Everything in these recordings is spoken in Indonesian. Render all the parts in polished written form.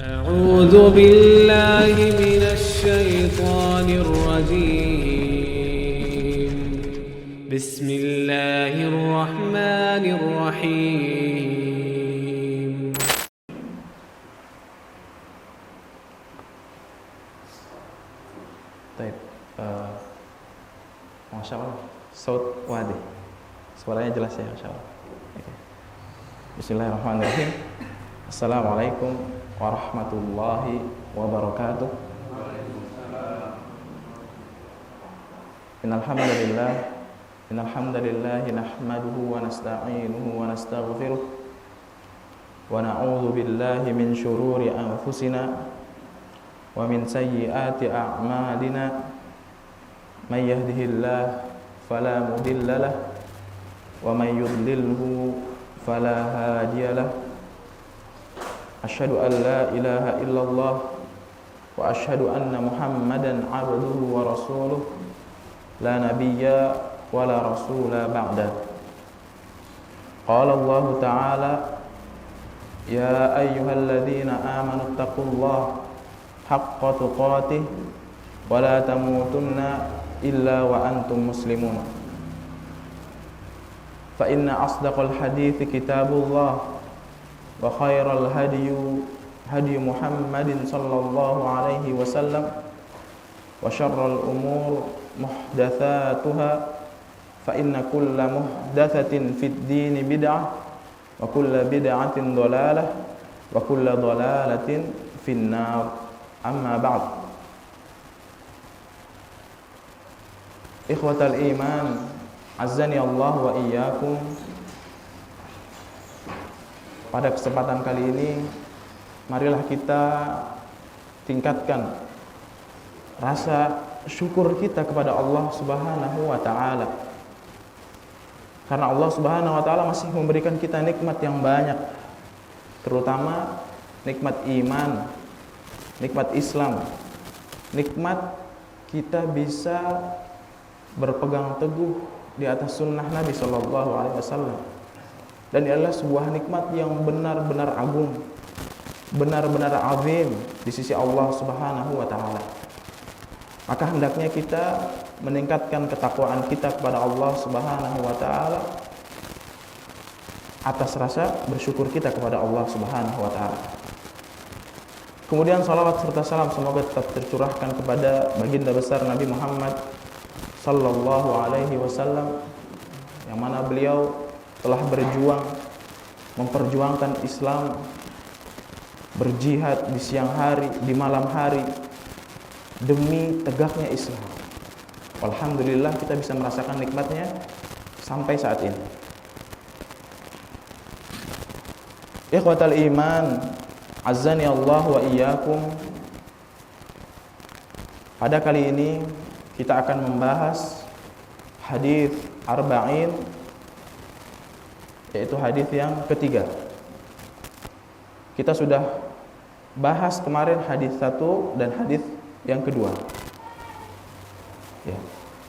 أعوذ بالله من الشيطان الرجيم بسم الله الرحمن الرحيم Baik, Masya Allah, saut wadi, suaranya jelas ya, Masya Allah. Oke. Bismillahirrahmanirrahim. Assalamualaikum warahmatullahi wabarakatuh. Innal hamdalillah nahmaduhu wa nasta'inuhu wa nastaghfiruh wa na'udzu billahi min shururi anfusina wa min sayyiati a'malina may yahdihillahu fala mudilla lahu wa may yudlilhu fala hadiya lahu asyhadu an la ilaha illallah wa asyhadu anna muhammadan 'abduhu wa rasuluh la nabiyya wa la rasula ba'da. Qala Allah ta'ala ya ayyuhalladzina amanu taqullaha haqqa tuqatih wa la tamutunna illa wa antum muslimun. Fa inna asdaqal hadithi kitabullah wa khairal hadi Muhammadin sallallahu alaihi wasallam wa syarral umur muhdatsatuha fa inna kulla muhdatsatin fid dini bid'ah wa kulla bid'atin dhalalah wa kulla dhalalatin finnar. Amma ba'd. Ikhwatal iman, azzani Allah wa iyyakum. Pada kesempatan kali ini, marilah kita tingkatkan rasa syukur kita kepada Allah Subhanahu wa taala. Karena Allah Subhanahu wa taala masih memberikan kita nikmat yang banyak, terutama nikmat iman, nikmat Islam, nikmat kita bisa berpegang teguh di atas sunnah Nabi Sallallahu Alaihi Wasallam, dan ini adalah sebuah nikmat yang benar-benar agung, benar-benar azim di sisi Allah Subhanahu Wa Taala. Maka hendaknya kita meningkatkan ketakwaan kita kepada Allah Subhanahu Wa Taala atas rasa bersyukur kita kepada Allah Subhanahu Wa Taala. Kemudian salawat serta salam semoga tetap tercurahkan kepada baginda besar Nabi Muhammad sallallahu alaihi wasallam, yang mana beliau telah berjuang memperjuangkan Islam, berjihad di siang hari, di malam hari demi tegaknya Islam. Alhamdulillah kita bisa merasakan nikmatnya sampai saat ini. Ikhwatal iman, azzani Allah wa iyyakum. Pada kali ini kita akan membahas hadis arba'in, yaitu hadis yang ketiga. Kita sudah bahas kemarin hadis 1 dan hadis yang kedua. Ya.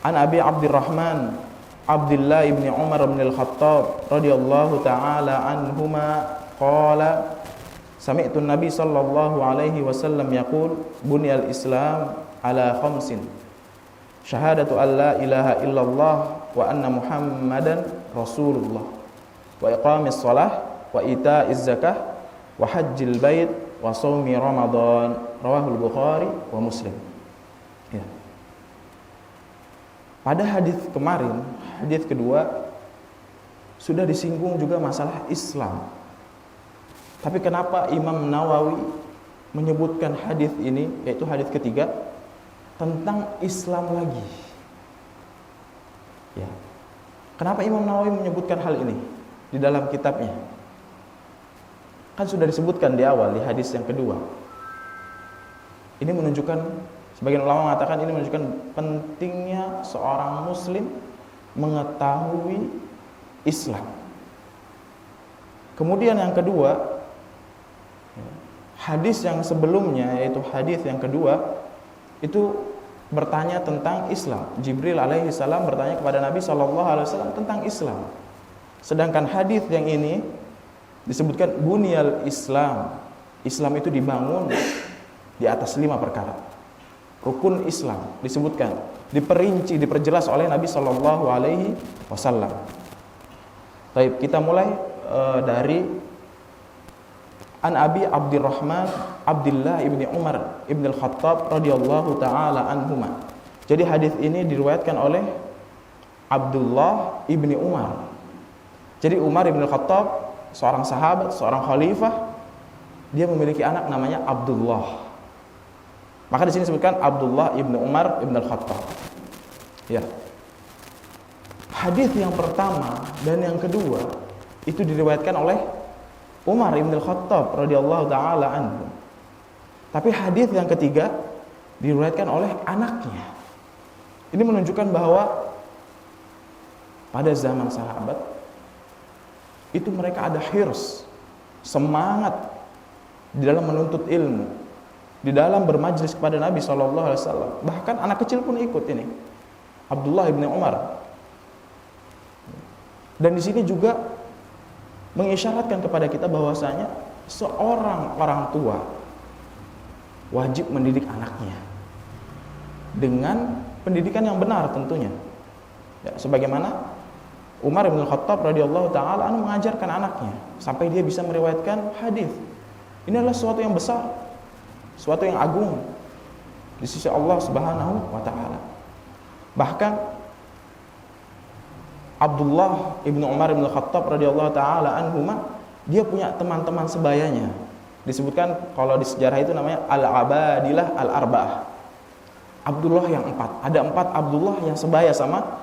An Abi Abdurrahman Abdullah ibn Umar bin Al-Khattab radhiyallahu taala anhuma qala sami'tu Nabi sallallahu alaihi wasallam yaqul bunyal Islam ala khamsin syahadatu an la ilaha illallah wa anna Muhammadan rasulullah wa iqamis shalah wa ita'iz zakah wa hajjil bait wa shaumi ramadan rawahul Bukhari wa Muslim. Ya. Pada hadis kemarin, hadis kedua sudah disinggung juga masalah Islam. Tapi kenapa Imam Nawawi menyebutkan hadis ini, yaitu hadis ketiga, tentang Islam lagi? Ya. Kenapa Imam Nawawi menyebutkan hal ini di dalam kitabnya? Kan sudah disebutkan di awal di hadis yang kedua. Ini menunjukkan, sebagian ulama mengatakan ini menunjukkan pentingnya seorang muslim mengetahui Islam. Kemudian yang kedua, hadis yang sebelumnya, yaitu hadis yang kedua, itu bertanya tentang Islam. Jibril alaihi salam bertanya kepada Nabi sallallahu alaihi wasallam tentang Islam. Sedangkan hadis yang ini disebutkan bunyal Islam Islam itu dibangun di atas 5 perkara. Rukun Islam disebutkan, diperinci, diperjelas oleh Nabi Shallallahu Alaihi Wasallam. Baik, kita mulai dari An Abi Abdurrahman Abdullah ibni Umar ibn al-Khattab radhiyallahu taala anhuma. Jadi hadis ini diriwayatkan oleh Abdullah ibni Umar. Jadi Umar ibn al-Khattab seorang sahabat, seorang khalifah, dia memiliki anak namanya Abdullah. Maka di sini disebutkan Abdullah ibnu Umar ibn al-Khattab. Ya. Hadis yang pertama dan yang kedua itu diriwayatkan oleh Umar ibn al-Khattab radhiyallahu taala anhu. Tapi hadis yang ketiga diriwayatkan oleh anaknya. Ini menunjukkan bahwa pada zaman sahabat itu mereka ada hirs, semangat di dalam menuntut ilmu, di dalam bermajlis kepada Nabi SAW. Bahkan anak kecil pun ikut ini, Abdullah ibn Umar. Dan di sini juga mengisyaratkan kepada kita bahwasanya seorang orang tua wajib mendidik anaknya dengan pendidikan yang benar tentunya. Ya, sebagaimana Umar bin Khattab radhiyallahu taala anhu mengajarkan anaknya sampai dia bisa meriwayatkan hadis. Ini adalah sesuatu yang besar, sesuatu yang agung di sisi Allah Subhanahu wa taala. Bahkan Abdullah ibnu Umar ibn Khattab radhiyallahu taala anhuma, dia punya teman-teman sebayanya. Disebutkan kalau di sejarah itu namanya al-abadilah al-arba'ah. Abdullah yang 4. Ada 4 Abdullah yang sebaya sama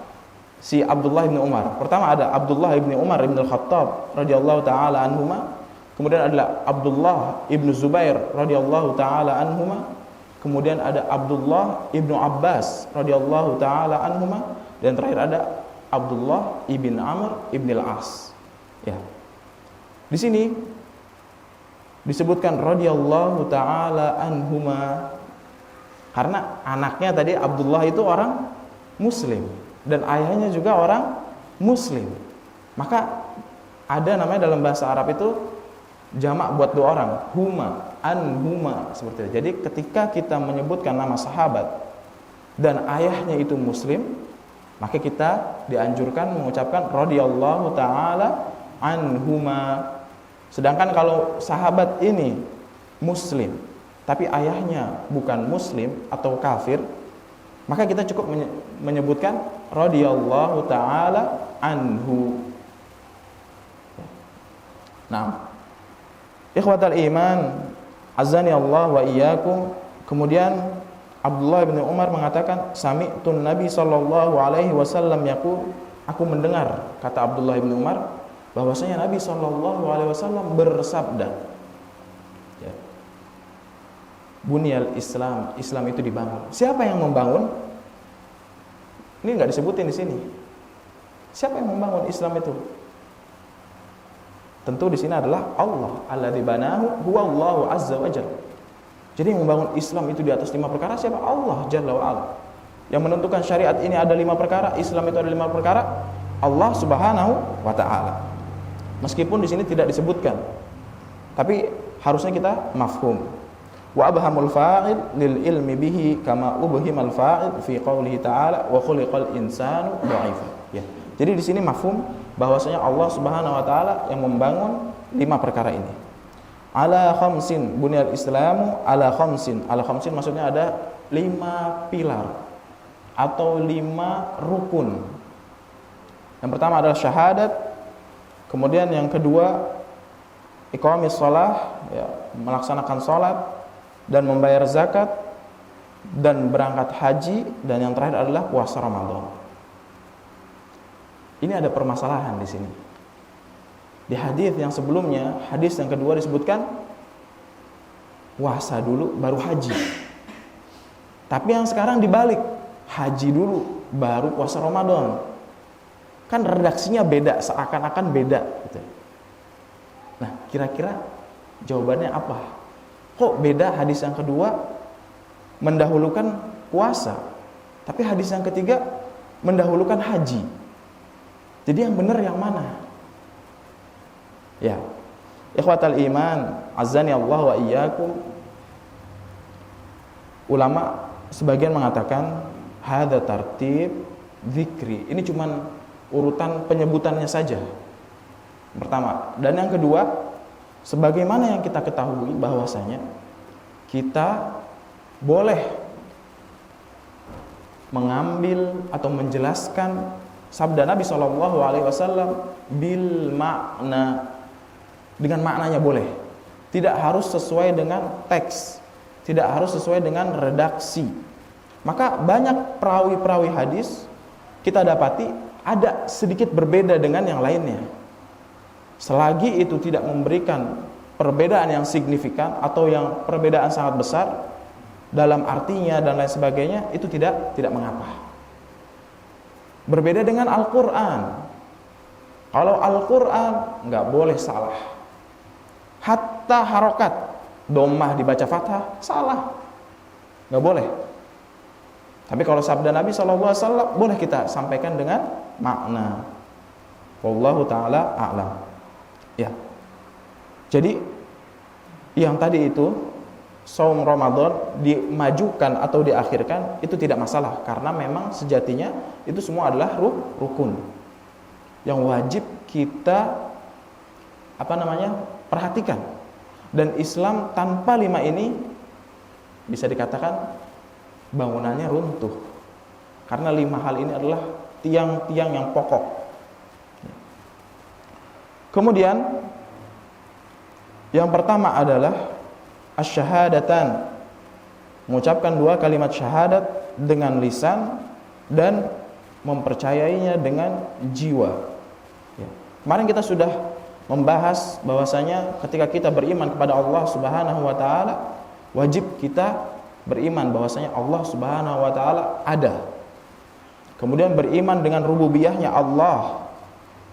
si Abdullah ibn Umar. Pertama ada Abdullah ibn Umar ibn Khattab radhiyallahu taala anhuma. Kemudian adalah Abdullah ibn Zubair radhiyallahu taala anhuma. Kemudian ada Abdullah ibn Abbas radhiyallahu taala anhuma. Dan terakhir ada Abdullah ibn Amr ibn al-As. Ya. Di sini disebutkan radhiyallahu taala anhuma karena anaknya tadi Abdullah itu orang muslim dan ayahnya juga orang muslim. Maka ada namanya dalam bahasa Arab itu jamak buat 2 orang, huma, anhuma, seperti itu. Jadi ketika kita menyebutkan nama sahabat dan ayahnya itu muslim, maka kita dianjurkan mengucapkan radhiyallahu taala anhuma. Sedangkan kalau sahabat ini muslim tapi ayahnya bukan muslim atau kafir, maka kita cukup menyebutkan radhiyallahu taala anhu. Nah, ikhwatal iman, azani Allah wa iyyakum. Kemudian Abdullah bin Umar mengatakan, sami'tun Nabi sallallahu alaihi wasallam yaqul, aku mendengar, kata Abdullah bin Umar, bahwasanya Nabi sallallahu alaihi wasallam bersabda, ya, Bunyal Islam, Islam itu dibangun. Siapa yang membangun? Ini enggak disebutin di sini. Siapa yang membangun Islam itu? Tentu di sini adalah Allah, alladzi banahu huwallahu azza wajalla. Jadi yang membangun Islam itu di atas 5 perkara siapa? Allah Jalla wa'ala. Yang menentukan syariat ini ada 5 perkara, Islam itu ada 5 perkara, Allah Subhanahu wa ta'ala. Meskipun di sini tidak disebutkan, tapi harusnya kita mafhum. Wa abhamul fa'il lil ilmi bihi kama ubhimal fa'il fi qoulihi ta'ala wa khuliqal insanu dha'ifa. Ya. Jadi di sini mafhum bahwasanya Allah Subhanahu wa ta'ala yang membangun 5 perkara ini. Ala khamsin bunyal islamu ala khamsin. Ala khamsin maksudnya ada 5 pilar atau 5 rukun. Yang pertama adalah syahadat. Kemudian yang kedua iqamis shalah, ya, melaksanakan salat dan membayar zakat dan berangkat haji, dan yang terakhir adalah puasa Ramadan. Ini ada permasalahan di sini. Di hadis yang sebelumnya, hadis yang kedua disebutkan puasa dulu baru haji. Tapi yang sekarang dibalik, haji dulu baru puasa Ramadan. Kan redaksinya beda, seakan-akan beda gitu. Nah, kira-kira jawabannya apa? Kok beda hadis yang kedua mendahulukan puasa, tapi hadis yang ketiga mendahulukan haji? Jadi yang benar yang mana? Ya, Ikhwatal iman, azani Allah wa iyyakum. Ulama sebagian mengatakan hadza tartib zikri. Ini cuman urutan penyebutannya saja. Pertama, dan yang kedua, sebagaimana yang kita ketahui bahwasanya kita boleh mengambil atau menjelaskan sabda Nabi SAW bil makna, dengan maknanya boleh. Tidak harus sesuai dengan teks, tidak harus sesuai dengan redaksi. Maka banyak perawi-perawi hadis kita dapati ada sedikit berbeda dengan yang lainnya. Selagi itu tidak memberikan perbedaan yang signifikan atau yang perbedaan sangat besar dalam artinya dan lain sebagainya, itu tidak mengapa. Berbeda dengan Al-Quran. Kalau Al-Quran nggak boleh salah. Hatta harokat dhammah dibaca fathah salah, nggak boleh. Tapi kalau sabda Nabi SAW boleh kita sampaikan dengan makna. Wallahu ta'ala a'lam. Ya. Jadi yang tadi itu saum Ramadan dimajukan atau diakhirkan itu tidak masalah, karena memang sejatinya itu semua adalah rukun yang wajib kita perhatikan. Dan Islam tanpa 5 ini bisa dikatakan bangunannya runtuh, karena 5 hal ini adalah tiang-tiang yang pokok. Kemudian yang pertama adalah asyhadatan, mengucapkan 2 kalimat syahadat dengan lisan dan mempercayainya dengan jiwa. Kemarin kita sudah membahas bahwasanya ketika kita beriman kepada Allah Subhanahu wa taala, wajib kita beriman bahwasanya Allah Subhanahu wa taala ada. Kemudian beriman dengan rububiyahnya Allah.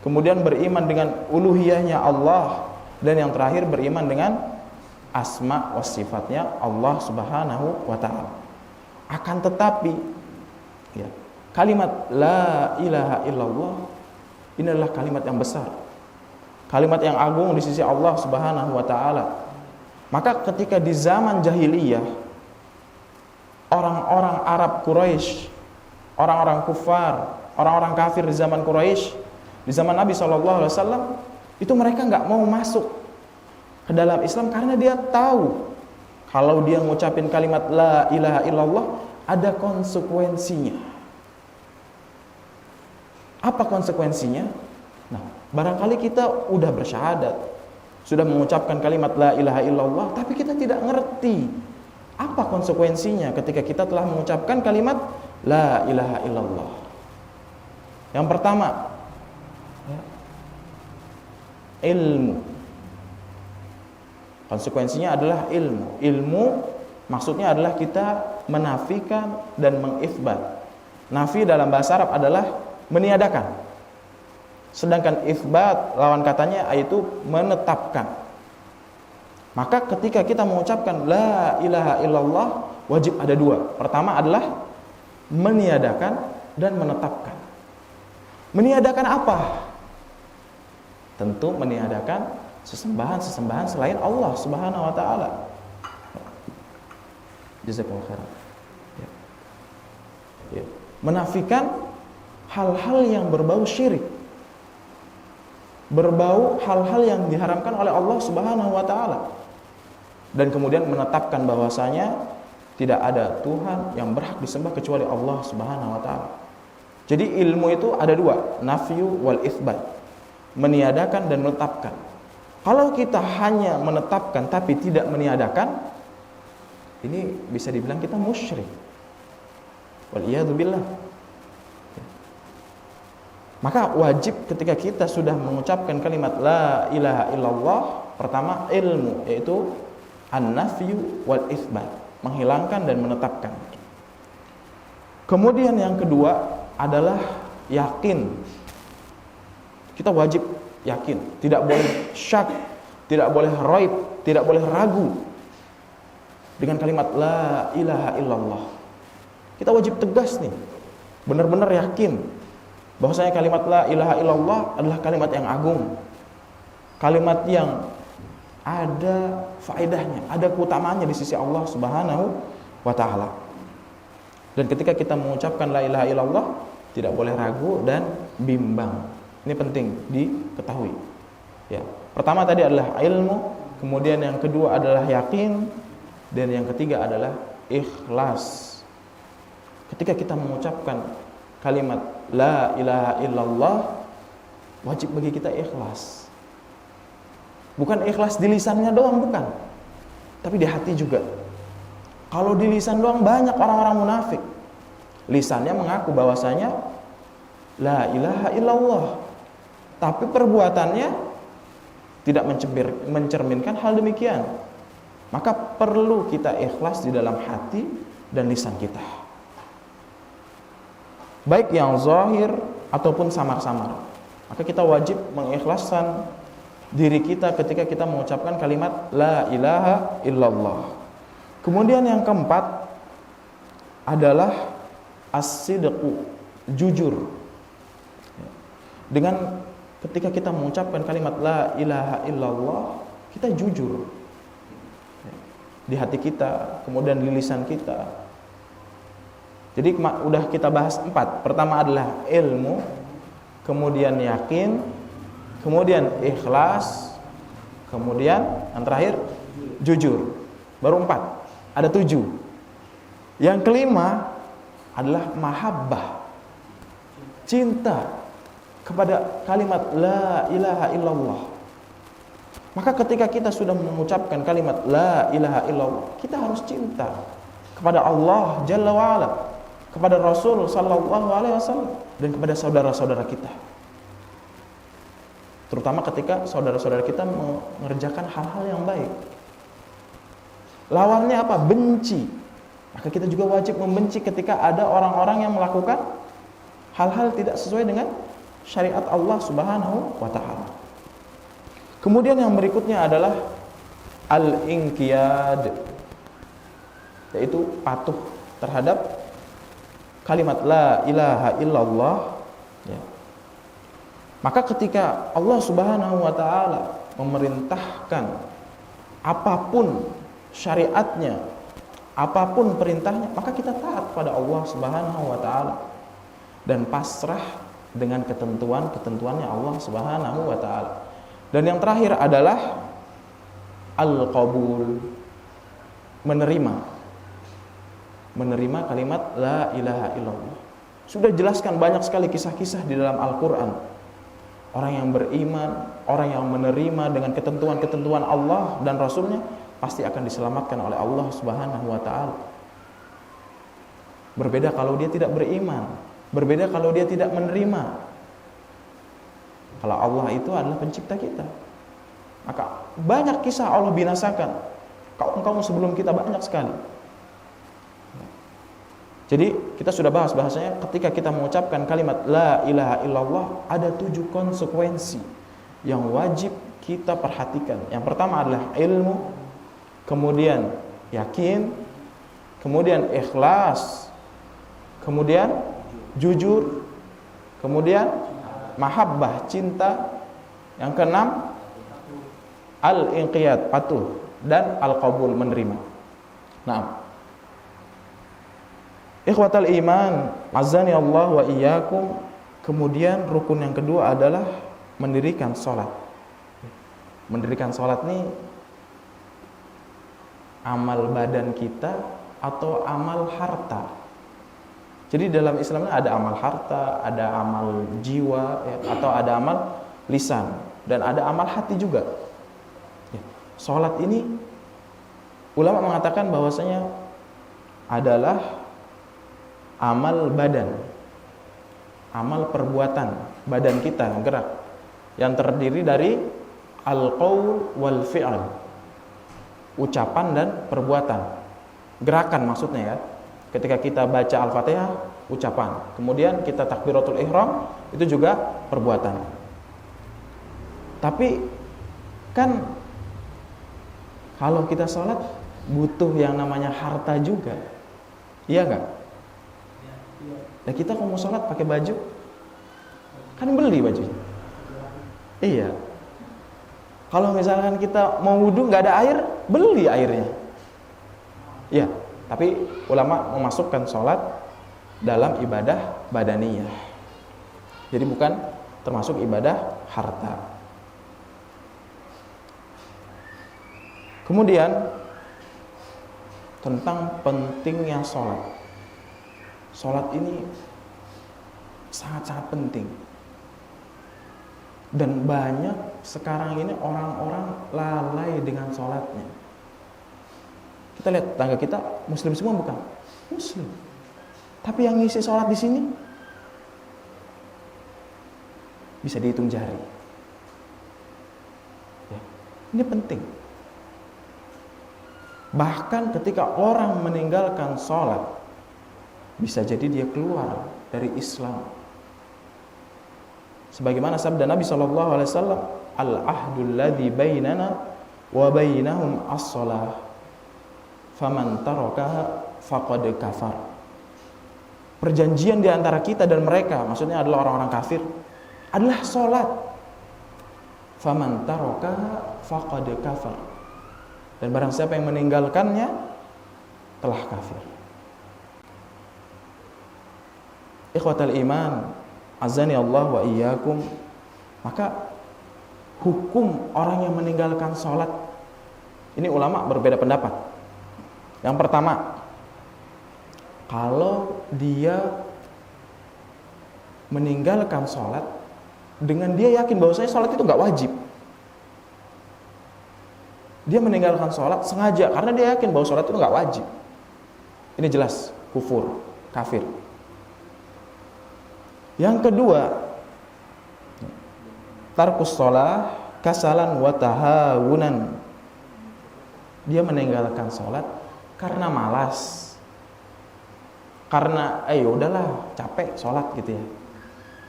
Kemudian beriman dengan uluhiyahnya Allah, dan yang terakhir beriman dengan asma wa sifatnya Allah Subhanahu wa taala. Akan tetapi kalimat la ilaha illallah ini adalah kalimat yang besar, kalimat yang agung di sisi Allah Subhanahu wa taala. Maka ketika di zaman jahiliyah, orang-orang Arab Quraisy, orang-orang kufar, orang-orang kafir di zaman Quraisy, di zaman Nabi SAW, itu mereka nggak mau masuk ke dalam Islam karena dia tahu kalau dia ngucapin kalimat la ilaha illallah ada konsekuensinya. Apa konsekuensinya? Nah, barangkali kita udah bersyahadat, sudah mengucapkan kalimat la ilaha illallah, tapi kita tidak ngerti apa konsekuensinya ketika kita telah mengucapkan kalimat la ilaha illallah. Yang pertama, ilmu. Konsekuensinya adalah ilmu. Ilmu maksudnya adalah kita menafikan dan mengitsbat. Nafi dalam bahasa Arab adalah meniadakan. Sedangkan itsbat lawan katanya yaitu menetapkan. Maka ketika kita mengucapkan la ilaha illallah, wajib ada 2. Pertama adalah meniadakan dan menetapkan. Meniadakan apa? Tentu meniadakan sesembahan-sesembahan selain Allah Subhanahu wa taala. Jazakallahu khairan. Menafikan hal-hal yang berbau syirik, berbau hal-hal yang diharamkan oleh Allah Subhanahu wa taala, dan kemudian menetapkan bahwasanya tidak ada Tuhan yang berhak disembah kecuali Allah Subhanahu wa taala. Jadi ilmu itu ada 2, nafyu wal itsbat. Meniadakan dan menetapkan. Kalau kita hanya menetapkan tapi tidak meniadakan, ini bisa dibilang kita musyrik. Waliyadzubillah. Maka wajib ketika kita sudah mengucapkan kalimat la ilaha illallah, pertama ilmu, yaitu an-nafyu wal itsbat, menghilangkan dan menetapkan. Kemudian yang kedua adalah yakin. Kita wajib yakin, tidak boleh syak, tidak boleh raib, tidak boleh ragu dengan kalimat la ilaha illallah. Kita wajib tegas nih, benar-benar yakin bahwasanya kalimat la ilaha illallah adalah kalimat yang agung, kalimat yang ada faedahnya, ada keutamaannya di sisi Allah Subhanahu wa taala. Dan ketika kita mengucapkan la ilaha illallah, tidak boleh ragu dan bimbang. Ini penting diketahui. Ya. Pertama tadi adalah ilmu, kemudian yang kedua adalah yakin, dan yang ketiga adalah ikhlas. Ketika kita mengucapkan kalimat la ilaha illallah, wajib bagi kita ikhlas. Bukan ikhlas di lisannya doang, bukan, tapi di hati juga. Kalau di lisan doang, banyak orang-orang munafik. Lisannya mengaku bahwasanya la ilaha illallah, tapi perbuatannya tidak mencerminkan hal demikian. Maka perlu kita ikhlas di dalam hati dan lisan kita, baik yang zahir ataupun samar-samar. Maka kita wajib mengikhlaskan diri kita ketika kita mengucapkan kalimat la ilaha illallah. Kemudian yang keempat adalah as-sidqu, jujur. Dengan ketika kita mengucapkan kalimat la ilaha illallah, kita jujur di hati kita, kemudian di lisan kita. Jadi udah kita bahas 4. Pertama adalah ilmu, kemudian yakin, kemudian ikhlas, kemudian yang terakhir jujur. Baru 4, ada 7. Yang kelima adalah mahabbah, cinta kepada kalimat la ilaha illallah. Maka ketika kita sudah mengucapkan kalimat la ilaha illallah, kita harus cinta kepada Allah Jalla wa'ala, kepada Rasul sallallahu alaihi wasallam, dan kepada saudara-saudara kita. Terutama ketika saudara-saudara kita mengerjakan hal-hal yang baik. Lawannya apa? Benci. Maka kita juga wajib membenci ketika ada orang-orang yang melakukan hal-hal tidak sesuai dengan syariat Allah Subhanahu wa taala. Kemudian yang berikutnya adalah al-inqiyad, yaitu patuh terhadap kalimat la ilaha illallah, ya. Maka ketika Allah Subhanahu wa taala memerintahkan apapun syariatnya, apapun perintahnya, maka kita taat pada Allah Subhanahu wa taala dan pasrah dengan ketentuan-ketentuannya Allah Subhanahu wa taala. Dan yang terakhir adalah al-qabul, menerima kalimat la ilaha illallah. Sudah jelaskan banyak sekali kisah-kisah di dalam Al-Qur'an. Orang yang beriman, orang yang menerima dengan ketentuan-ketentuan Allah dan Rasulnya, pasti akan diselamatkan oleh Allah Subhanahu wa ta'ala. Berbeda kalau dia tidak beriman, berbeda kalau dia tidak menerima. Kalau Allah itu adalah pencipta kita, maka banyak kisah Allah binasakan kaum-kaum sebelum kita, banyak sekali. Jadi kita sudah bahas bahasanya ketika kita mengucapkan kalimat la ilaha illallah, ada 7 konsekuensi yang wajib kita perhatikan. Yang pertama adalah ilmu, kemudian yakin, kemudian ikhlas, kemudian jujur, kemudian mahabbah, cinta, yang keenam al-inqiyad, patuh, dan al-qabul, menerima. Nah, ikhwatal iman, azani Allah wa iyyakum. Kemudian rukun yang kedua adalah mendirikan sholat. Mendirikan sholat ini amal badan kita atau amal harta. Jadi dalam Islam ada amal harta, ada amal jiwa, ya, atau ada amal lisan, dan ada amal hati juga. Ya. Sholat ini ulama mengatakan bahwasanya adalah amal badan, amal perbuatan badan kita yang gerak, yang terdiri dari al-qaul wal fi'al, ucapan dan perbuatan, gerakan maksudnya ya. Ketika kita baca Al-Fatihah, ucapan, kemudian kita takbiratul ihram, itu juga perbuatan. Tapi kan kalau kita sholat butuh yang namanya harta juga, iya nggak? Nah, kita kalau mau sholat pakai baju, kan beli bajunya. Iya. Kalau misalkan kita mau wudhu nggak ada air, beli airnya. Ya, tapi ulama memasukkan sholat dalam ibadah badaniyah. Jadi bukan termasuk ibadah harta. Kemudian tentang pentingnya sholat. Sholat ini sangat-sangat penting. Dan banyak sekarang ini orang-orang lalai dengan sholatnya. Kita lihat tetangga kita muslim semua bukan? Muslim. Tapi yang ngisi sholat di sini bisa dihitung jari. Ya, ini penting. Bahkan ketika orang meninggalkan sholat, bisa jadi dia keluar dari Islam. Sebagaimana sabda Nabi SAW, al-ahdul ladzi bainana wa bainahum as-shalah, faman tarakaha faqad kafar. Perjanjian di antara kita dan mereka, maksudnya adalah orang-orang kafir, adalah sholat. Faman tarakaha faqad kafar. Dan barang siapa yang meninggalkannya telah kafir. Ikhwatal iman, azani Allah wa iyyakum. Maka hukum orang yang meninggalkan sholat, ini ulama berbeda pendapat. Yang pertama, kalau dia meninggalkan sholat dengan dia yakin bahwasanya sholat itu nggak wajib, dia meninggalkan sholat sengaja karena dia yakin bahwa sholat itu nggak wajib, ini jelas kufur, kafir. Yang kedua, tarkus sholah kasalan wa tahawunan. Dia meninggalkan sholat karena malas, karena udahlah capek sholat gitu ya.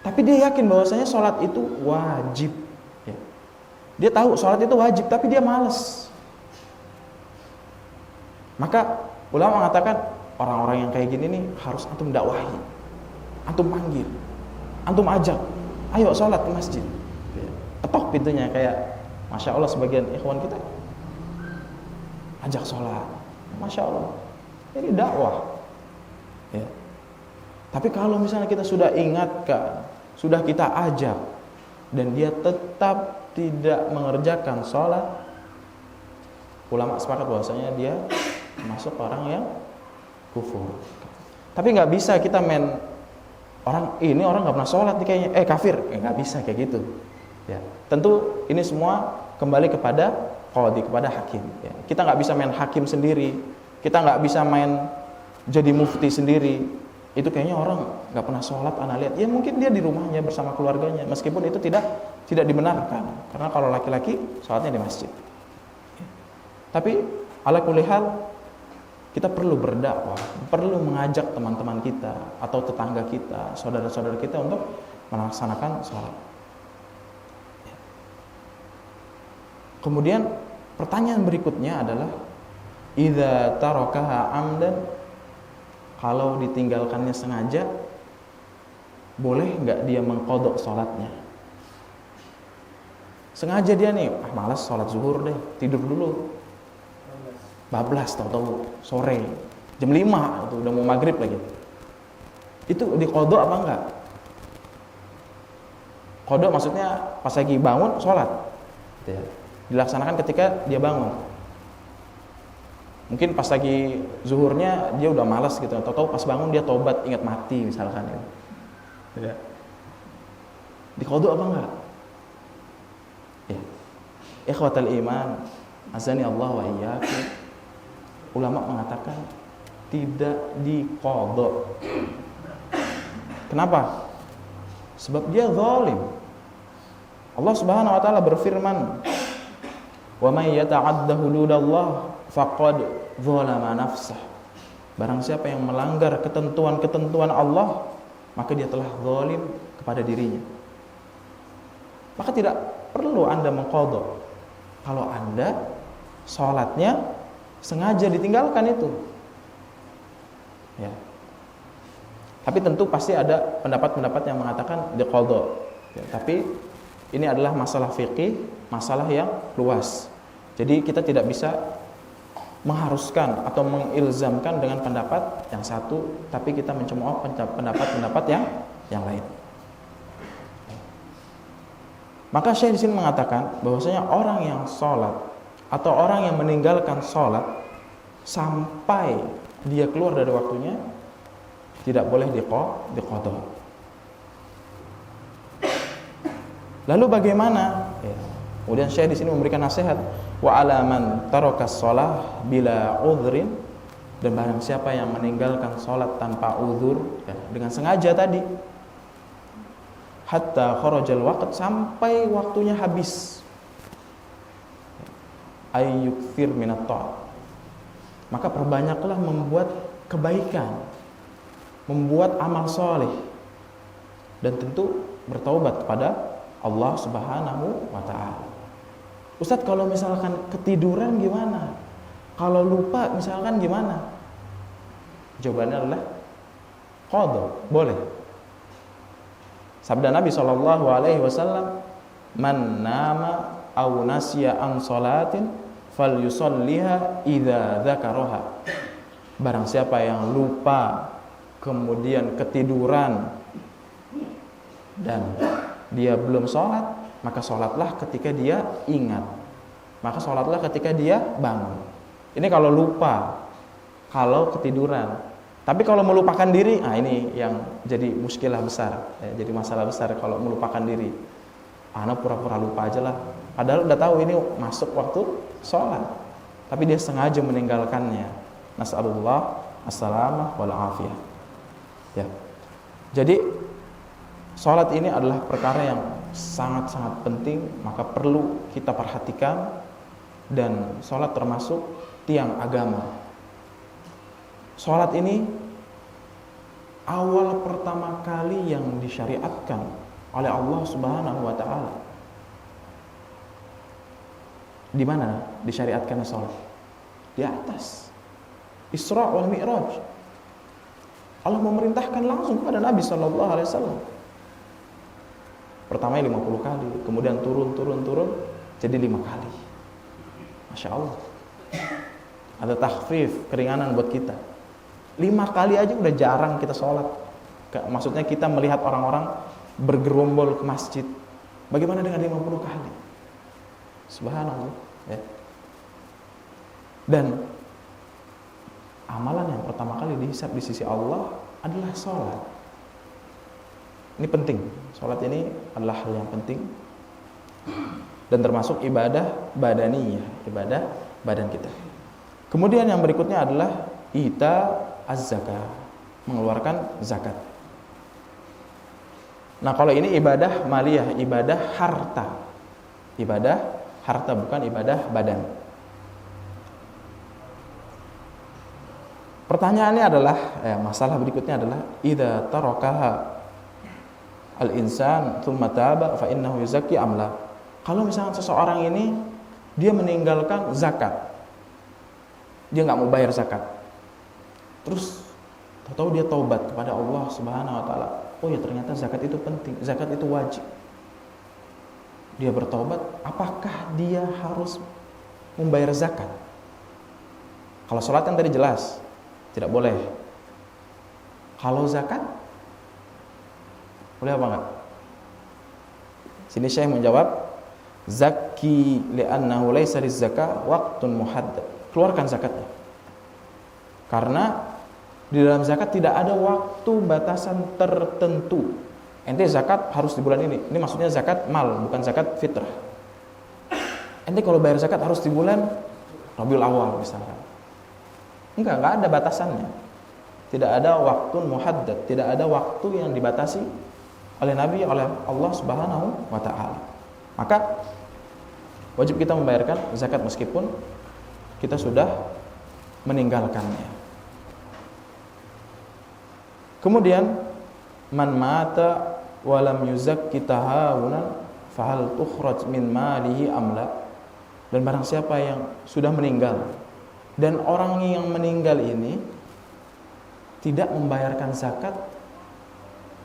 Tapi dia yakin bahwasanya sholat itu wajib ya. Dia tahu sholat itu wajib tapi dia malas. Maka ulama mengatakan orang-orang yang kayak gini nih harus antum dakwahi, antum panggil, antum ajak, ayo sholat ke masjid. Ketok pintunya, kayak Masya Allah sebagian ikhwan kita ajak sholat, Masya Allah, ini dakwah ya. Tapi kalau misalnya kita sudah ingatkan, sudah kita ajak, dan dia tetap tidak mengerjakan sholat, ulama sepakat bahwasanya dia masuk orang yang kufur. Tapi nggak bisa kita ini orang nggak pernah sholat nih kayaknya, kafir, nggak bisa kayak gitu. Ya, tentu ini semua kembali kepada qadhi, kepada hakim. Ya, kita nggak bisa main hakim sendiri, kita nggak bisa main jadi mufti sendiri. Itu kayaknya orang nggak pernah sholat, ana lihat. Ya mungkin dia di rumahnya bersama keluarganya, meskipun itu tidak dibenarkan. Karena kalau laki-laki sholatnya di masjid. Ya. Tapi ala kulli hal, kita perlu berdakwah, perlu mengajak teman-teman kita atau tetangga kita, saudara-saudara kita untuk melaksanakan sholat. Kemudian pertanyaan berikutnya adalah idza tarakaha amdan, kalau ditinggalkannya sengaja, boleh nggak dia mengqadha sholatnya? Sengaja dia nih, malas sholat zuhur deh, tidur dulu, bablas tahu-tahu sore jam 5 itu udah mau maghrib lagi, itu diqadha apa enggak? Qadha maksudnya pas lagi bangun sholat ya, dilaksanakan ketika dia bangun. Mungkin pas lagi zuhurnya dia udah malas gitu, atau pas bangun dia tobat ingat mati misalkan ya. Diqadha apa enggak? Ya. Ikhwatal iman, azani Allah wa iyyakum. Ulama mengatakan tidak diqadha. Kenapa? Sebab dia zalim. Allah Subhanahu wa taala berfirman, "Wa may yata'adda hududallah faqad zalama nafsah." Barang siapa yang melanggar ketentuan-ketentuan Allah, maka dia telah zalim kepada dirinya. Maka tidak perlu Anda mengqadha. Kalau Anda sholatnya sengaja ditinggalkan itu. Ya. Tapi tentu pasti ada pendapat-pendapat yang mengatakan diqadha. Ya, tapi Ini adalah masalah fikih, masalah yang luas. Jadi kita tidak bisa mengharuskan atau mengilzamkan dengan pendapat yang satu, tapi kita mencemooh pendapat-pendapat yang lain. Maka Syekh di sini mengatakan bahwasanya orang yang sholat atau orang yang meninggalkan sholat sampai dia keluar dari waktunya tidak boleh diqadha. Lalu bagaimana? Kemudian Syekh di sini memberikan nasihat, wa alaman tarakas shalah bila udhrin, dan barang siapa yang meninggalkan salat tanpa uzur, dengan sengaja tadi, hatta kharajal waqt, sampai waktunya habis, ayyukthir minat ta'at, maka perbanyaklah membuat kebaikan, membuat amal soleh, dan tentu bertaubat kepada Allah Subhanahu wa ta'ala. Ustadz, kalau misalkan ketiduran gimana? Kalau lupa misalkan gimana? Jawabannya adalah qadha, boleh. Sabda Nabi SAW, man nama aw nasiya an salatin falyusalliha idza dzakaraha. Barang siapa yang lupa kemudian ketiduran dan dia belum sholat, maka sholatlah ketika dia ingat, maka sholatlah ketika dia bangun. Ini kalau lupa, kalau ketiduran. Tapi kalau melupakan diri, ini yang jadi muskilah besar, jadi masalah besar kalau melupakan diri. Anak pura-pura lupa aja lah, padahal udah tahu ini masuk waktu sholat, tapi dia sengaja meninggalkannya. Nas'alullah as-salamah wal afiyah. Ya. Jadi sholat ini adalah perkara yang sangat-sangat penting, maka perlu kita perhatikan, dan sholat termasuk tiang agama. Sholat ini awal pertama kali yang disyariatkan oleh Allah Subhanahu wa ta'ala. Di mana disyariatkan sholat? Di atas Isra wal Mi'raj. Allah memerintahkan langsung kepada Nabi SAW. Pertama 50 kali, kemudian turun jadi 5 kali. Masya Allah. Ada takhfif, keringanan buat kita. 5 kali aja udah jarang kita sholat. Maksudnya kita melihat orang-orang bergerombol ke masjid. Bagaimana dengan 50 kali? Subhanallah. Ya. Dan amalan yang pertama kali dihisab di sisi Allah adalah sholat. Ini penting, sholat ini adalah hal yang penting dan termasuk ibadah badaniyah, ibadah badan kita. Kemudian yang berikutnya adalah ita az-zakah, mengeluarkan zakat. Nah, kalau ini ibadah maliyah, ibadah harta. Ibadah harta, bukan ibadah badan. Pertanyaannya adalah, masalah berikutnya adalah idza tarakaha al-insan tsumma taba fa innahu yuzakki amla. Kalau misalnya seseorang ini dia meninggalkan zakat, dia nggak mau bayar zakat, terus tahu dia taubat kepada Allah Subhanahu wa ta'ala, oh ya ternyata zakat itu penting, zakat itu wajib, dia bertaubat, apakah dia harus membayar zakat? Kalau sholat kan tadi jelas tidak boleh. Kalau zakat boleh apa enggak? Sini Syekh menjawab, zakki li'annahu laysa liz-zakah waqtun muhaddad. Keluarkan zakatnya. Karena di dalam zakat tidak ada waktu batasan tertentu. Ente zakat harus di bulan ini. Ini maksudnya zakat mal, bukan zakat fitrah. Ente kalau bayar zakat harus di bulan Rabiul Awal misalkan. Enggak ada batasannya. Tidak ada waktu muhaddad, tidak ada waktu yang dibatasi oleh Nabi, oleh Allah Subhanahu wa ta'ala. Maka wajib kita membayarkan zakat meskipun kita sudah meninggalkannya. Kemudian man mata wa lam yuzakki tahawunan fahal tukhraj min malihi amla. Dan barang siapa yang sudah meninggal dan orang yang meninggal ini tidak membayarkan zakat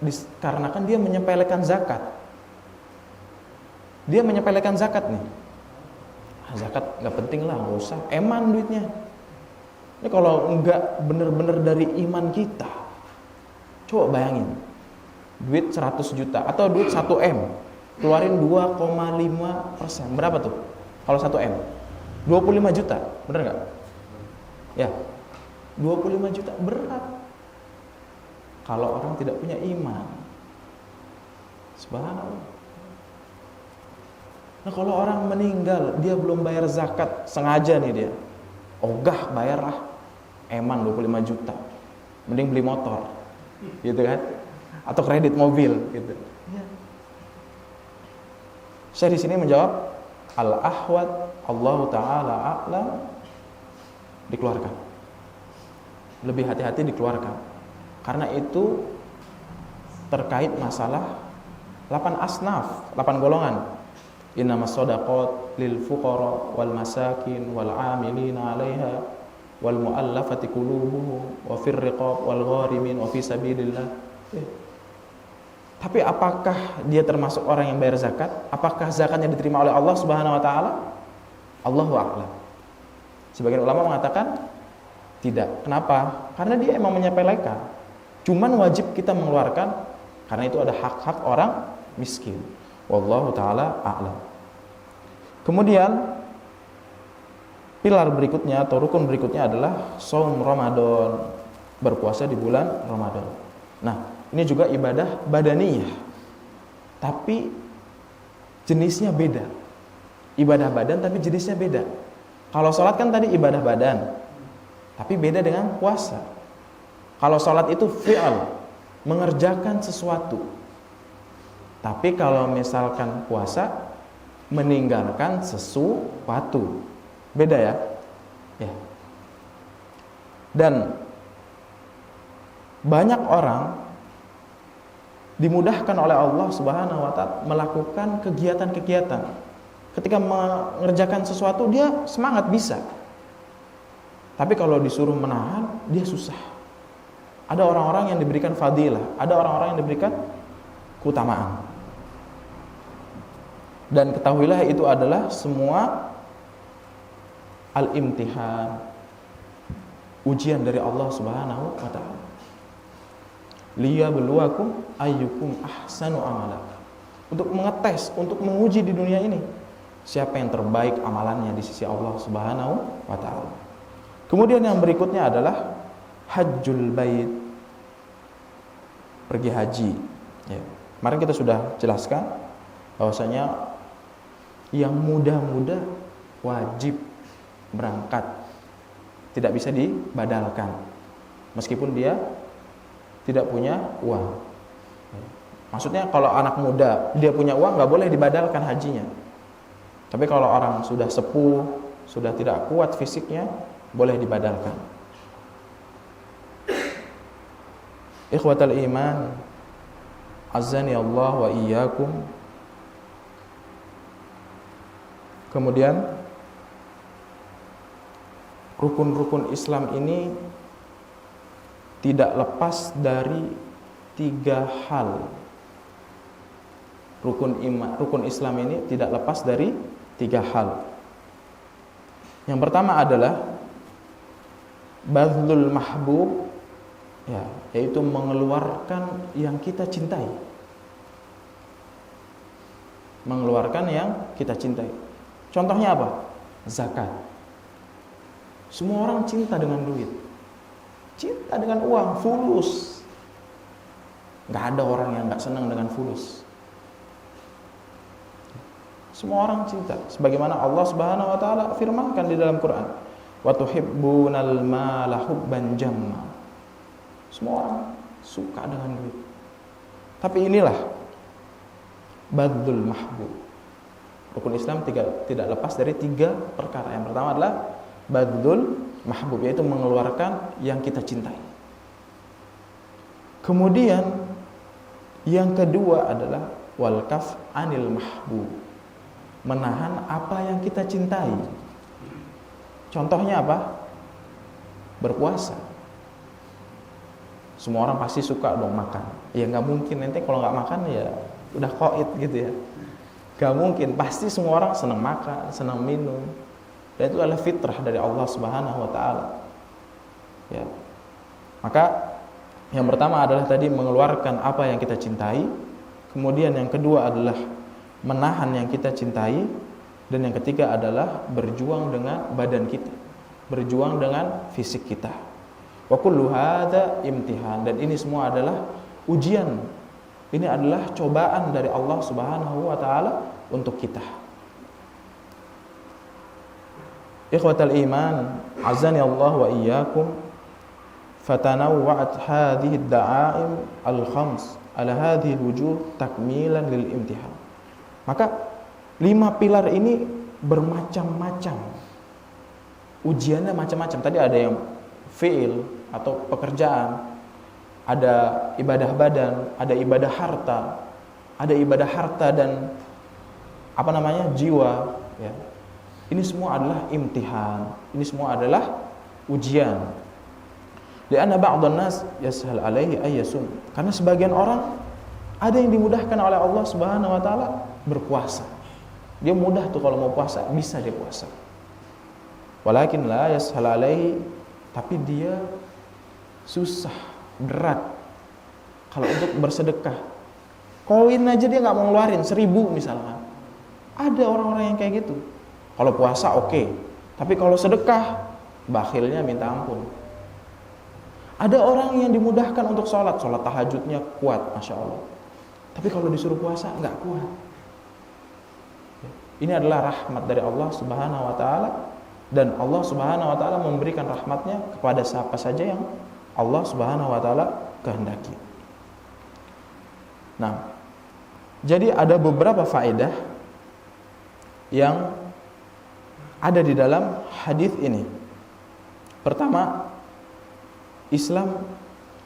dikarenakan dia menyepelekan zakat. dia menyepelekan zakat nih. Zakat nggak penting lah, nggak usah, eman duitnya. Ini kalau nggak bener-bener dari iman kita, coba bayangin, duit 100 juta atau duit 1 M, keluarin 2,5%, berapa tuh? Kalau 1 M, 25 juta, bener nggak? Ya, 25 juta, berat. Kalau orang tidak punya iman, subhanallah. Nah kalau orang meninggal, dia belum bayar zakat, sengaja nih dia, ogah bayarlah, eman 25 juta, mending beli motor, gitu kan, atau kredit mobil, gitu. Ya. Saya di sini menjawab, al-ahwat Allah Ta'ala a'lam, dikeluarkan. Lebih hati-hati dikeluarkan, karena itu terkait masalah 8 asnaf, 8 golongan. Innamas shadaqat lil fuqara wal masakin wal 'amilina 'alaiha wal mu'allafati qulubuhum wa fir riqab wal gharimin wa fi sabilillah. Tapi apakah dia termasuk orang yang bayar zakat? Apakah zakatnya diterima oleh Allah Subhanahu wa taala? Allahu a'lam. Sebagian ulama mengatakan tidak. Kenapa? Karena dia emang menyepelekan. Cuman wajib kita mengeluarkan karena itu ada hak-hak orang miskin. Wallahu ta'ala a'lam. Kemudian pilar berikutnya atau rukun berikutnya adalah shaum Ramadan, berpuasa di bulan Ramadan. Nah, ini juga ibadah badaniyah, tapi jenisnya beda. Ibadah badan tapi jenisnya beda. Kalau sholat kan tadi ibadah badan, tapi beda dengan puasa. Kalau sholat itu fi'al, mengerjakan sesuatu. Tapi kalau misalkan puasa, meninggalkan sesuatu. Beda ya? Ya. Dan banyak orang dimudahkan oleh Allah Subhanahu wa taala melakukan kegiatan-kegiatan. Ketika mengerjakan sesuatu dia semangat bisa. Tapi kalau disuruh menahan, dia susah. Ada orang-orang yang diberikan fadilah, ada orang-orang yang diberikan keutamaan. Dan ketahuilah itu adalah semua al-imtihan, ujian dari Allah Subhanahu wa taala. Liyabluwakum ayyukum ahsanu amala. Untuk mengetes, untuk menguji di dunia ini siapa yang terbaik amalannya di sisi Allah Subhanahu wa taala. Kemudian yang berikutnya adalah hajjul bait, pergi haji. Ya. Kemarin kita sudah jelaskan bahwasanya yang muda-muda wajib berangkat, tidak bisa dibadalkan meskipun dia tidak punya uang. Maksudnya kalau anak muda dia punya uang nggak boleh dibadalkan hajinya. Tapi kalau orang sudah sepuh, sudah tidak kuat fisiknya, boleh dibadalkan. Ikhwatal iman, azani Allah wa iyyakum. Kemudian rukun-rukun Islam ini tidak lepas dari 3 hal. Rukun Islam ini tidak lepas dari 3 hal. Yang pertama adalah badlul mahbub, ya, yaitu mengeluarkan yang kita cintai. Mengeluarkan yang kita cintai. Contohnya apa? Zakat. Semua orang cinta dengan duit, cinta dengan uang, fulus. Gak ada orang yang gak senang dengan fulus. Semua orang cinta. Sebagaimana Allah Subhanahu wa taala firmankan di dalam Quran, wa tuhibbunal mala hubban jamma. Semua orang suka dengan duit. Tapi inilah badlul mahbub. Rukun Islam tidak lepas dari 3 perkara. Yang pertama adalah badlul mahbub, yaitu mengeluarkan yang kita cintai. Kemudian yang kedua adalah wal kaf anil mahbub, menahan apa yang kita cintai. Contohnya apa? Berpuasa. Semua orang pasti suka dong makan. Ya nggak mungkin nanti kalau nggak makan ya udah qaid gitu ya. Gak mungkin, pasti semua orang senang makan, senang minum. Dan itu adalah fitrah dari Allah Subhanahu wa taala. Ya. Maka yang pertama adalah tadi mengeluarkan apa yang kita cintai. Kemudian yang kedua adalah menahan yang kita cintai. Dan yang ketiga adalah berjuang dengan badan kita, berjuang dengan fisik kita. Wa kullu hadza imtihan, dan ini semua adalah ujian. Ini adalah cobaan dari Allah Subhanahu wa taala untuk kita. Ikhwatal iman, azani Allah wa iyyakum, fatanawwa'at hadhihi ad-da'aim al-khams ala hadhihi al-wujuh takmilan lil imtihan. Maka 5 pilar ini bermacam-macam. Ujiannya macam-macam. Tadi ada yang fi'il atau pekerjaan, ada ibadah badan, ada ibadah harta dan jiwa, ya. Ini semua adalah imtihan. Ini semua adalah ujian. Lianna ba'dhan nas yashal alaihi ayyasum. Karena sebagian orang ada yang dimudahkan oleh Allah Subhanahu wa taala berpuasa. Dia mudah tuh kalau mau puasa, bisa dia puasa. Walakin la yashal alaihi, tapi dia susah, berat kalau untuk bersedekah. Koin aja dia nggak mau ngeluarin 1.000 misalkan. Ada orang-orang yang kayak gitu. Kalau puasa oke, tapi kalau sedekah bakhilnya minta ampun. Ada orang yang dimudahkan untuk sholat tahajudnya kuat, masya Allah. Tapi kalau disuruh puasa nggak kuat. Ini adalah rahmat dari Allah Subhanahu wa taala, dan Allah Subhanahu wa taala memberikan rahmatnya kepada siapa saja yang Allah Subhanahu wa taala kehendaki. Nah, jadi ada beberapa faedah yang ada di dalam hadis ini. Pertama, Islam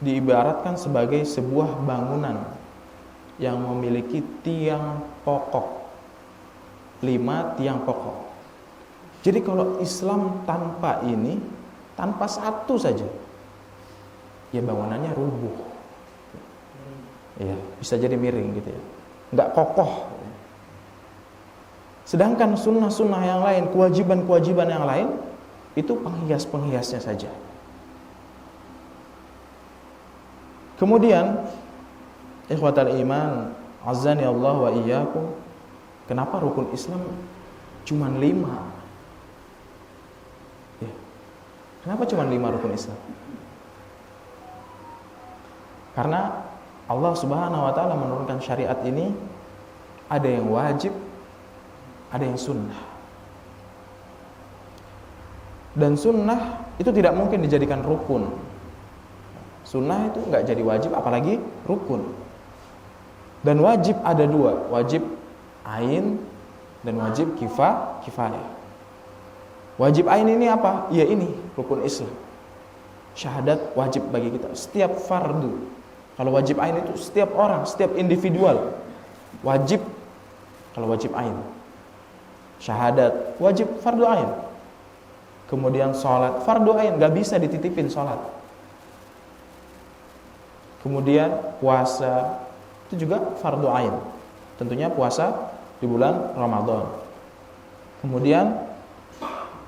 diibaratkan sebagai sebuah bangunan yang memiliki tiang pokok. 5 tiang pokok. Jadi kalau Islam tanpa ini, tanpa satu saja, ya bangunannya rubuh. Ya, bisa jadi miring gitu ya. Enggak kokoh. Sedangkan sunnah-sunnah yang lain, kewajiban-kewajiban yang lain, itu penghias-penghiasnya saja. Kemudian, ikhwatal iman, azani Allah wa iyyakum, kenapa rukun Islam cuma 5? Ya. Kenapa cuma 5 rukun Islam? Karena Allah Subhanahu wa taala menurunkan syariat ini, ada yang wajib, ada yang sunnah. Dan sunnah itu tidak mungkin dijadikan rukun. Sunnah itu nggak jadi wajib, apalagi rukun. Dan wajib ada 2, wajib ain dan wajib kifayah. Wajib ain ini apa? Ya ini rukun Islam. Syahadat wajib bagi kita, setiap fardu. Kalau wajib ain itu setiap orang, setiap individual wajib. Kalau wajib ain, syahadat wajib fardu ain. Kemudian sholat fardu ain, nggak bisa dititipin sholat. Kemudian puasa itu juga fardu ain, tentunya puasa di bulan Ramadan. Kemudian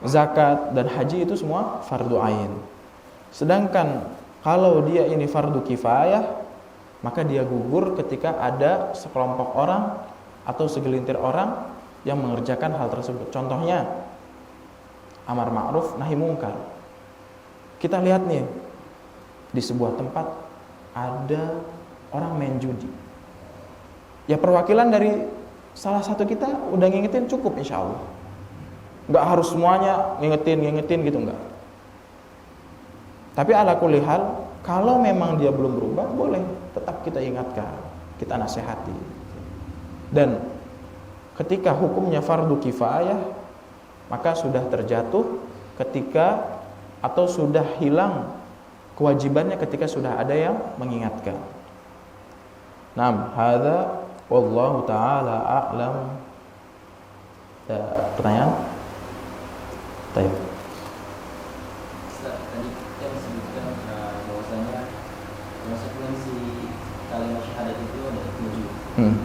zakat dan haji itu semua fardu ain. Sedangkan kalau dia ini fardu kifayah, maka dia gugur ketika ada sekelompok orang atau segelintir orang yang mengerjakan hal tersebut. Contohnya amar ma'ruf nahi mungkar. Kita lihat nih, di sebuah tempat ada orang main judi. Ya perwakilan dari salah satu kita udah ngingetin cukup insya Allah. Nggak harus semuanya ngingetin gitu, enggak. Tapi ala kulli hal, kalau memang dia belum berubah, boleh tetap kita ingatkan, kita nasihati. Dan ketika hukumnya fardu kifayah, maka sudah terjatuh ketika atau sudah hilang kewajibannya ketika sudah ada yang mengingatkan. Naam, hadza wallahu taala a'lam. Pertanyaan? Baik. Tadi kita disebutkan bahwasanya konsekuensi kalimat syahadat itu ada 7.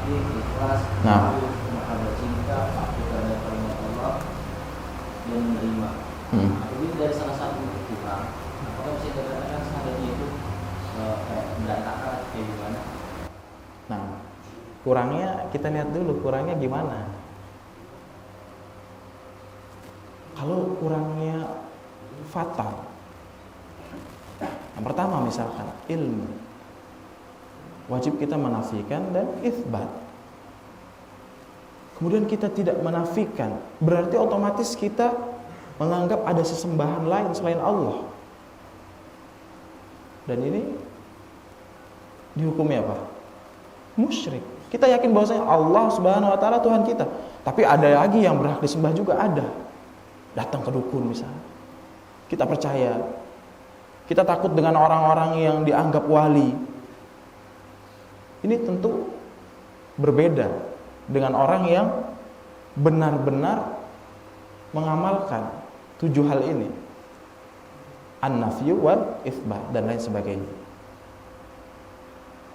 tasdik, ikhlas, Nah. mahabbah cinta, kepada kalimat Allah dan menerima. Apabila dari salah satu itu kurang, apakah bisa dikatakan seharusnya itu berantakan atau kayak gimana? Nah, kurangnya kita lihat dulu kurangnya gimana. Kalau kurangnya fatal, yang pertama misalkan ilmu, wajib kita menafikan dan itsbat. Kemudian kita tidak menafikan, berarti otomatis kita menganggap ada sesembahan lain selain Allah. Dan ini dihukumi apa? Musyrik. Kita yakin bahwasanya Allah Subhanahu wa taala Tuhan kita, tapi ada lagi yang berhak disembah juga ada. Datang ke dukun misalnya. Kita percaya. Kita takut dengan orang-orang yang dianggap wali. Ini tentu berbeda dengan orang yang benar-benar mengamalkan 7 hal ini. An-nafyu wal itsbat dan lain sebagainya.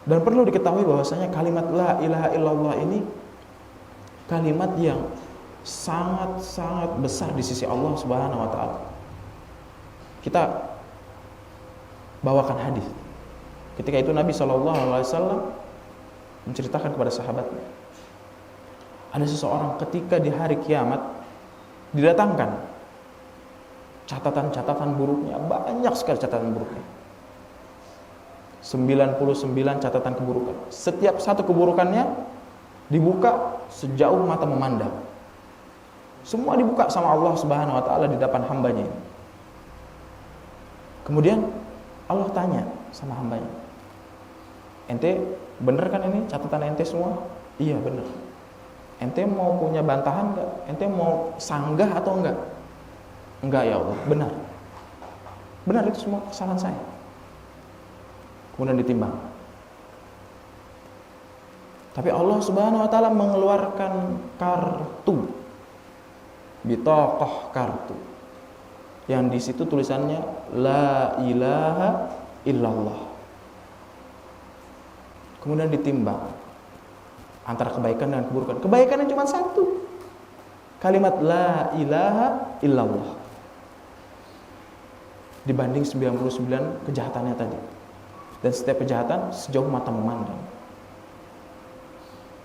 Dan perlu diketahui bahwasanya kalimat la ilaha illallah ini kalimat yang sangat-sangat besar di sisi Allah Subhanahu wa taala. Kita bawakan hadis. Ketika itu Nabi SAW menceritakan kepada sahabatnya, ada seseorang ketika di hari kiamat didatangkan catatan-catatan buruknya, banyak sekali catatan buruknya. 99 catatan keburukan. Setiap satu keburukannya dibuka sejauh mata memandang. Semua dibuka sama Allah Subhanahu wa taala di depan hambanya. Kemudian Allah tanya sama hambanya, ente bener kan ini catatan ente semua? Iya bener. Ente mau punya bantahan enggak? Ente mau sanggah atau enggak? Enggak ya Allah, benar. Benar itu semua kesalahan saya. Kemudian ditimbang. Tapi Allah Subhanahu wa taala mengeluarkan kartu. Bitaqah kartu. Yang di situ tulisannya la ilaha illallah. Kemudian ditimbang antara kebaikan dan keburukan. Kebaikannya cuma satu. Kalimat la ilaha illallah. Dibanding 99 kejahatannya tadi. Dan setiap kejahatan sejauh mata memandang.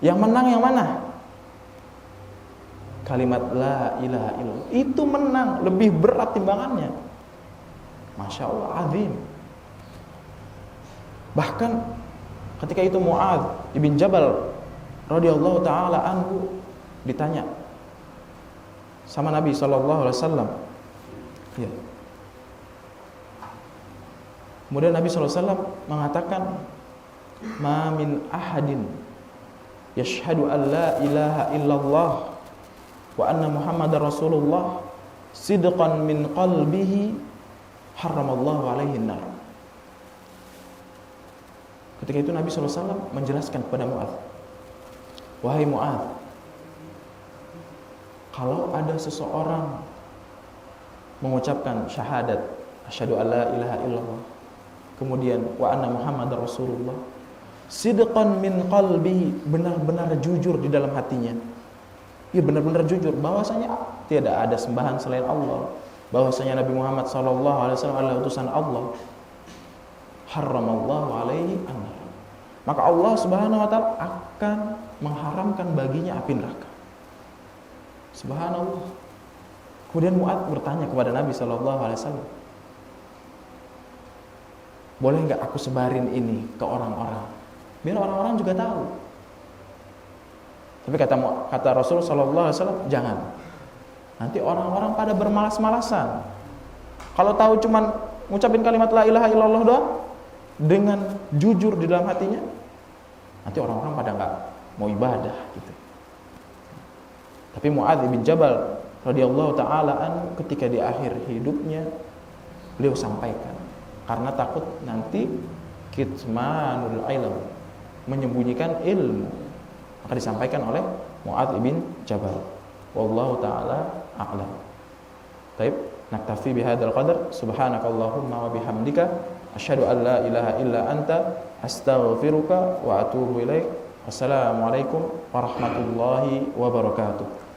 Yang menang yang mana? Kalimat la ilaha illallah. Itu menang, lebih berat timbangannya. Masya Allah, azim. Bahkan ketika itu Mu'adz ibn Jabal radhiyallahu taala anhu ditanya sama Nabi sallallahu alaihi wasallam. Ya. Kemudian Nabi sallallahu alaihi wasallam mengatakan, "Ma min ahadin yashhadu an la ilaha illallah wa anna Muhammadar Rasulullah sidqan min qalbihi haramallahu alaihi nar." Ketika itu Nabi SAW menjelaskan kepada Mu'adz, wahai Mu'adz, kalau ada seseorang mengucapkan syahadat asyhadu alla ilaha illallah, kemudian wa anna Muhammadar Rasulullah, sidqan min qalbihi, benar-benar jujur di dalam hatinya. Ya benar-benar jujur bahwasanya tidak ada sembahan selain Allah, bahwasanya Nabi Muhammad SAW adalah utusan Allah. Haramallahu alaihi an-nar. Maka Allah Subhanahu wa taala akan mengharamkan baginya api neraka. Subhanallah. Kemudian Mu'adz bertanya kepada Nabi sallallahu alaihi wasallam, boleh enggak aku sebarin ini ke orang-orang biar orang-orang juga tahu? Tapi kata Rasul sallallahu alaihi wasallam, jangan. Nanti orang-orang pada bermalas-malasan. Kalau tahu cuman ngucapin kalimat la ilaha illallah doang dengan jujur di dalam hatinya, nanti orang-orang pada enggak mau ibadah gitu. Tapi Mu'adz bin Jabal radhiyallahu taala an ketika di akhir hidupnya beliau sampaikan, karena takut nanti kitmanul ilm, menyembunyikan ilmu, maka disampaikan oleh Mu'adz bin Jabal. Wallahu taala a'lam. Baik, naktafi bihadzal qadar. Subhanakallahumma wa bihamdika asyhadu an la ilaha illa anta astaghfiruka wa atubu ilaik. Wassalamualaikum warahmatullahi wabarakatuh.